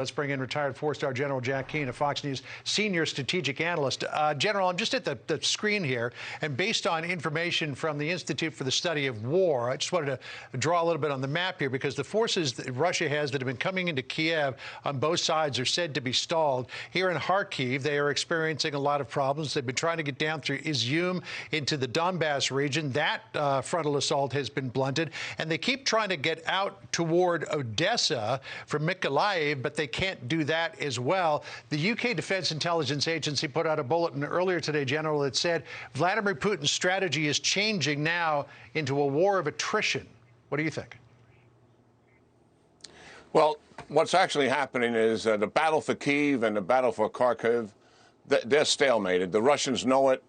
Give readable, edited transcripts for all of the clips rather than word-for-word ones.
Let's bring in retired four-star General Jack Keane, a Fox News senior strategic analyst. General, I'm just at the screen here, and based on information from the Institute for the Study of War, I just wanted to draw a little bit on the map here, because the forces that Russia has that have been coming into Kiev on both sides are said to be stalled. Here in Kharkiv, they are experiencing a lot of problems. They've been trying to get down through Izium into the Donbass region. That frontal assault has been blunted, and they keep trying to get out toward Odessa from Mykolaiv, but they can't do that as well. The UK Defense Intelligence Agency put out a bulletin earlier today, General, that said Vladimir Putin's strategy is changing now into a war of attrition. What do you think? Well, what's actually happening is the battle for Kyiv and the battle for Kharkiv, they're stalemated. The Russians know it.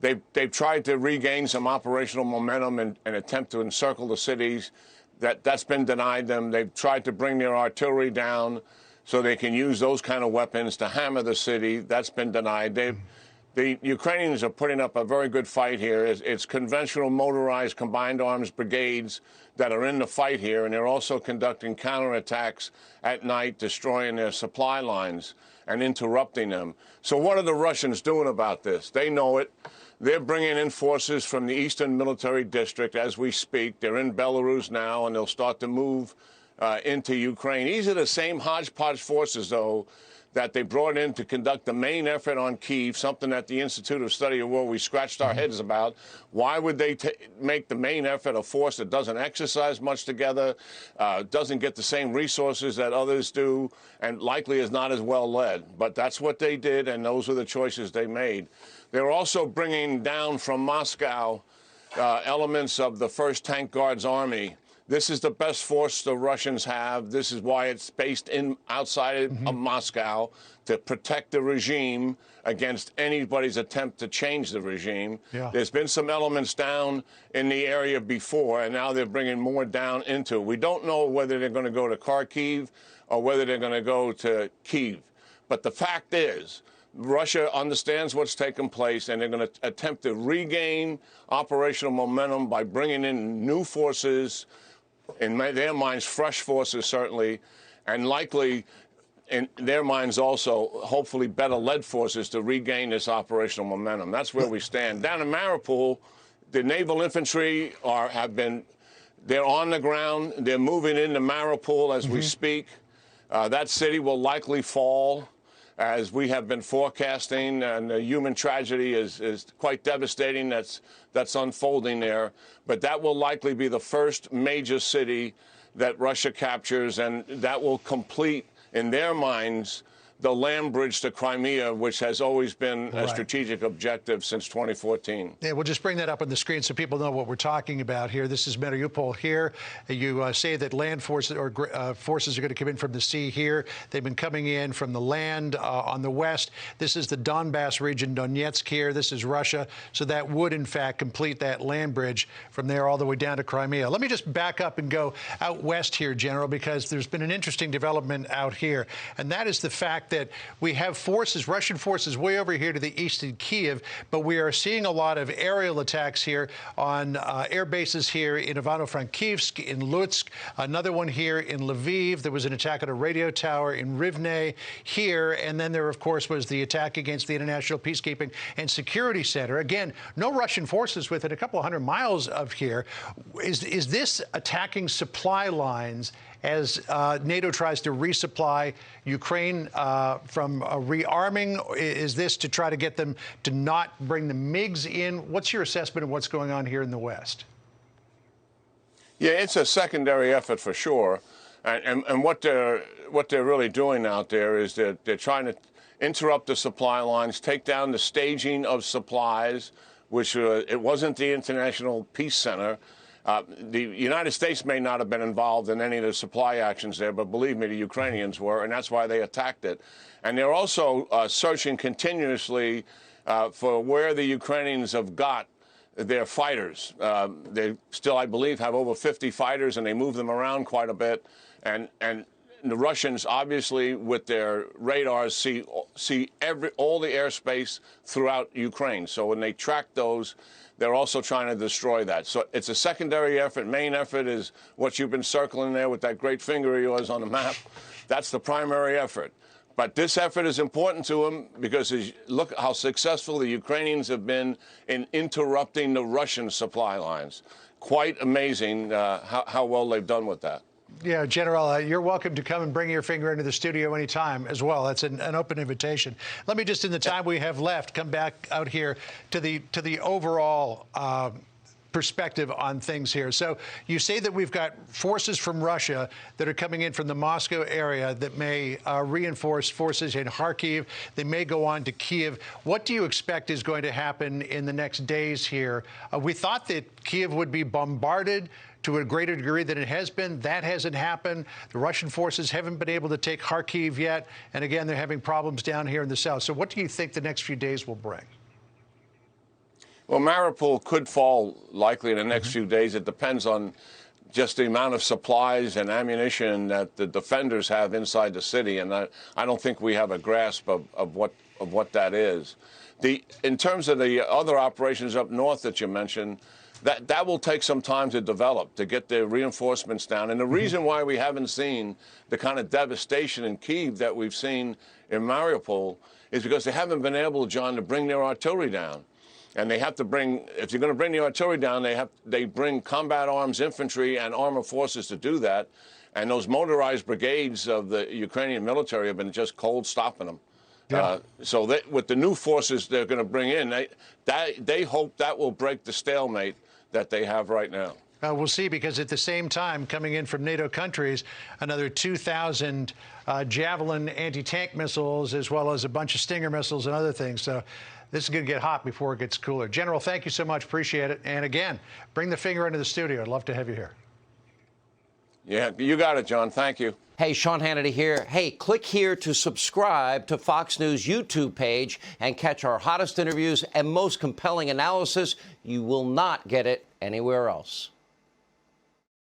They've tried to regain some operational momentum and attempt to encircle the cities. That's been denied them. They've tried to bring their artillery down so they can use those kind of weapons to hammer the city. That's been denied. The Ukrainians are putting up a very good fight here. It's conventional motorized combined arms brigades that are in the fight here, and they're also conducting counterattacks at night, destroying their supply lines and interrupting them. So what are the Russians doing about this? They know it. They're bringing in forces from the Eastern Military District as we speak. They're in Belarus now, and they'll start to move into Ukraine. These are the same hodgepodge forces, though, that they brought in to conduct the main effort on Kyiv, something that the Institute of Study of War, we scratched our heads about. Why would they make the main effort a force that doesn't exercise much together, doesn't get the same resources that others do, and likely is not as well led? But that's what they did, and those were the choices they made. They're also bringing down from Moscow elements of the 1st Tank Guards Army. This is the best force the Russians have. This is why it's based outside of Moscow, to protect the regime against anybody's attempt to change the regime. Yeah. There's been some elements down in the area before, and now they're bringing more down into it. We don't know whether they're going to go to Kharkiv or whether they're going to go to Kyiv. But the fact is, Russia understands what's taken place, and they're going to attempt to regain operational momentum by bringing in new forces, in their minds, fresh forces, certainly, and likely, in their minds also, hopefully better led forces to regain this operational momentum. That's where we stand. Down in Mariupol, the naval infantry they're on the ground. They're moving into Mariupol as we speak. That city will likely fall, as we have been forecasting, and the human tragedy is quite devastating that's unfolding there. But that will likely be the first major city that Russia captures, and that will complete, in their minds, the land bridge to Crimea, which has always been a strategic objective since 2014. Yeah, we'll just bring that up on the screen so people know what we're talking about here. This is Mariupol here. You say that land forces or forces are going to come in from the sea here. They've been coming in from the land on the west. This is the Donbass region, Donetsk here. This is Russia. So that would, in fact, complete that land bridge from there all the way down to Crimea. Let me just back up and go out west here, General, because there's been an interesting development out here, and that is the fact that we have forces, Russian forces, way over here to the east in Kyiv, but we are seeing a lot of aerial attacks here on air bases here in Ivano-Frankivsk, in Lutsk, another one here in Lviv. There was an attack at a radio tower in Rivne here, and then there, of course, was the attack against the International Peacekeeping and Security Center. Again, no Russian forces within a couple of 100 miles of here. Is this attacking supply lines as NATO tries to resupply Ukraine from rearming? Is this to try to get them to not bring the MiGs in? What's your assessment of what's going on here in the West? Yeah, it's a secondary effort for sure. And what they're really doing out there is they're trying to interrupt the supply lines, take down the staging of supplies, which it wasn't the International Peace Center. The United States may not have been involved in any of the supply actions there, but believe me, the Ukrainians were, and that's why they attacked it. And they're also searching continuously for where the Ukrainians have got their fighters. They still, I believe, have over 50 fighters, and they move them around quite a bit. And the Russians, obviously, with their radars, see all the airspace throughout Ukraine. So when they track those, they're also trying to destroy that. So it's a secondary effort. Main effort is what you've been circling there with that great finger of yours on the map. That's the primary effort. But this effort is important to them because look how successful the Ukrainians have been in interrupting the Russian supply lines. Quite amazing how well they've done with that. Yeah, General, you're welcome to come and bring your finger into the studio anytime as well. That's an open invitation. Let me just, in the time we have left, come back out here to the overall perspective on things here. So you say that we've got forces from Russia that are coming in from the Moscow area that may reinforce forces in Kharkiv. They may go on to Kiev. What do you expect is going to happen in the next days here? We thought that Kiev would be bombarded to a greater degree than it has been. That hasn't happened. The Russian forces haven't been able to take Kharkiv yet. And again, they're having problems down here in the south. So what do you think the next few days will bring? Well, Mariupol could fall likely in the next few days. It depends on just the amount of supplies and ammunition that the defenders have inside the city, and I don't think we have a grasp of what that is. In terms of the other operations up north that you mentioned, that will take some time to develop, to get the reinforcements down. And the reason why we haven't seen the kind of devastation in Kyiv that we've seen in Mariupol is because they haven't been able, John, to bring their artillery down. And they have to bring, if you're going to bring the artillery down, they bring combat arms, infantry, and armored forces to do that. And those motorized brigades of the Ukrainian military have been just cold stopping them. Yeah. So with the new forces they're going to bring in, they hope that will break the stalemate that they have right now. We'll see, because at the same time, coming in from NATO countries, another 2,000 Javelin anti-tank missiles, as well as a bunch of Stinger missiles and other things. So this is going to get hot before it gets cooler. General, thank you so much. Appreciate it. And again, bring the finger into the studio. I'd love to have you here. Yeah, you got it, John. Thank you. Hey, Sean Hannity here. Hey, click here to subscribe to Fox News YouTube page and catch our hottest interviews and most compelling analysis. You will not get it anywhere else.